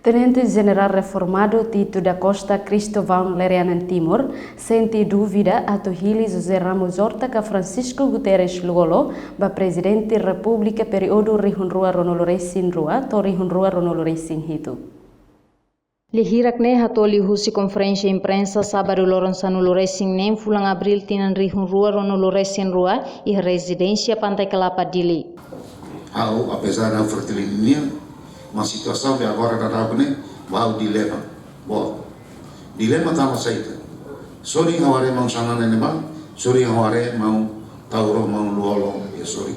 Tenente General Reformado Tito da Costa Cristóvão Lerianan Timor sente dúvida atau hili José Ramos Horta que Francisco Guterres Luolo, ba Presidente República período Rihunrua Ronoloresin Rua, to Rihunrua Ronoloresin Hitu. Lihirakne hatoli husi konferensi imprensa sábado Lorenzano Loresin nem fulang abril tinan Rihunrua Ronoloresin Rua e residência Pantai Kelapa Dili. Apesar da fertilidade, uma situação que agora está happening, vai o dilema. Bom, dilema tá saída. Sorry ngaware mau sana nene bang, sorry ngaware mau tauro mau luolo ya sorry.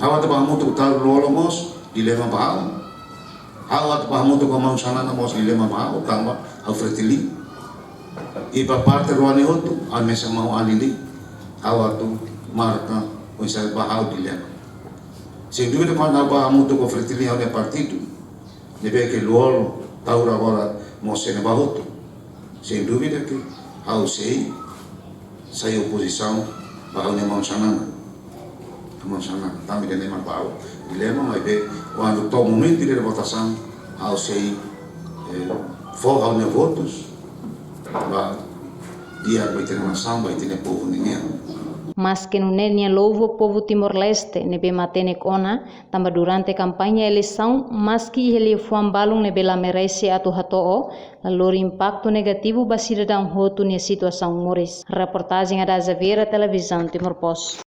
Hawa tu bahamu tu tauro luolo mos dilema bahau. Hawa tu bahamu tu mau sana na mos dilema bahau tambah au fertili. Iba parte ruani hotu, al mesa mau alili. Hawa tu marca misal bahau dilema. Sem dúvida, quando há muito conflito no partido, deve que o Tauro agora mostra no barroto. Sem dúvida que há o SEI, sai oposição para o Nemão Sanana. Nemão Sanana, também de Nemão Pau. Dilema, mas vê, quando todo momento de votação, há o SEI fora os votos, para dia vai ter nação, vai ter povo ninguém. Mas que no nenia louvo povo Timor-Leste nebe matenek ona tamba durante kampanye eleição mas que ele fuam balung nebe la merece atu hatoo lalor impacto negativo ba cidadão hotu ne situação moris. Reportagem da Azaveira Televisão Timor Post.